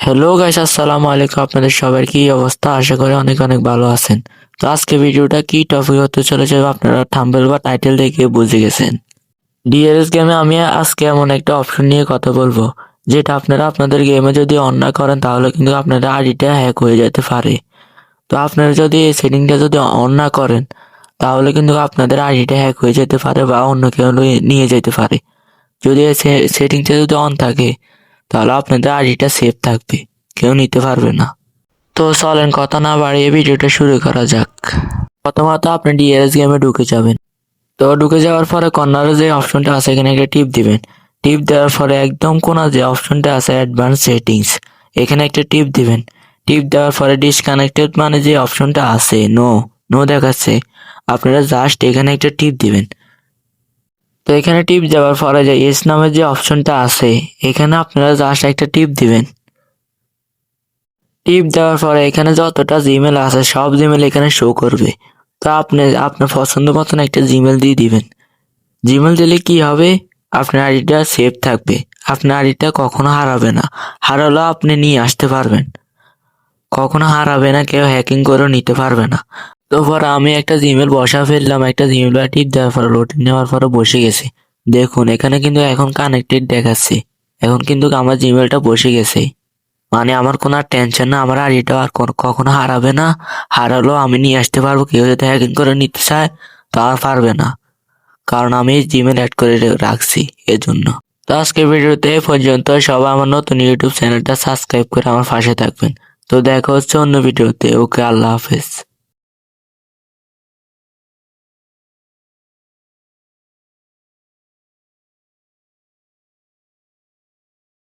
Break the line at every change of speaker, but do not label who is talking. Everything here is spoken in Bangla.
হ্যালো গাইস, আসসালামু আলাইকুম। আপনাদের সবার কি অবস্থা? আশা করি অনেক অনেক ভালো আছেন। তো আজকে ভিডিওটা কি টপিক হতে চলেছে আপনারা থাম্বনেল বা টাইটেল দেখে বুঝে গেছেন। ডিআরএস গেমে আমি আজকে এমন একটা অপশন নিয়ে কথা বলবো, যেটা আপনারা আপনাদের গেমে যদি অন না করেন তাহলে কিন্তু আপনাদের আইডিটা হ্যাক হয়ে যেতে পারে। তো আপনারা যদি এই সেটিংটা যদি অন না করেন তাহলে কিন্তু আপনাদের আইডিটা হ্যাক হয়ে যেতে পারে বা অন্য কেউ নিয়ে যেতে পারে। যদি এই সেটিংটা যদি অন থাকে তাহলে আপনাদের আইডিটা সেফ থাকবে, কেউ নিতে পারবে না। তো চলেন কথা না বাড়িয়ে ভিডিওটা শুরু করা যাক। প্রথমত আপনি ডিআরএস গেমে ঢুকে যাবেন। তো ঢুকে যাওয়ার পরে কর্নারে যে অপশনটা আছে এখানে একটা টিপ দিবেন। টিপ দেওয়ার পরে একদম কোণা যে অপশনটা আছে অ্যাডভান্স সেটিংস, এখানে একটা টিপ দিবেন। টিপ দেওয়ার পরে ডিসকানেক্টেড মানে যে অপশনটা আছে নো নো দেখাচ্ছে, আপনারা জাস্ট এখানে একটা টিপ দিবেন। তো এখানে টিপ দেওয়ার পরে যে এস নামের যে অপশনটা আছে এখানে আপনারা জাস্ট একটা টিপ দিবেন। টিপ দেওয়ার পরে এখানে যতটা জিমেল আছে সব জিমেল এখানে শো করবে। তো আপনি আপনার পছন্দ মতন একটা জিমেল দিয়ে দিবেন। জিমেল দিলে কি হবে, আপনার আইডিটা সেফ থাকবে, আপনার আইডিটা কখনো হারাবে না। হারালেও আপনি নিয়ে আসতে পারবেন, কখনো হারাবে না, কেউ হ্যাকিং করেও নিতে পারবে না। তো পরে আমি একটা জিমেল বসা ফেললাম, একটা জিমেল টিপ দেওয়ার পরে লোডিং নেওয়ার পরে বসে গেছে। দেখুন এখানে কিন্তু এখন কানেক্টেড দেখাচ্ছে, এখন কিন্তু আমার জিমেলটা বসে গেছে। মানে আমার কোনো আর টেনশন না, আমার আইডিটা আর কখনো হারাবে না। হারালেও আমি নিয়ে আসতে পারবো, কেউ যদি হ্যাকিং করে নিতে চায় তা আর পারবে না, কারণ আমি জিমেল অ্যাড করে রাখছি এজন্য। তো আজকের ভিডিওতে এই পর্যন্ত। সবাই আমার নতুন ইউটিউব চ্যানেলটা সাবস্ক্রাইব করে আমার পাশে থাকবেন। তো দেখা হচ্ছে অন্য ভিডিওতে। ওকে, আল্লাহ হাফেজ।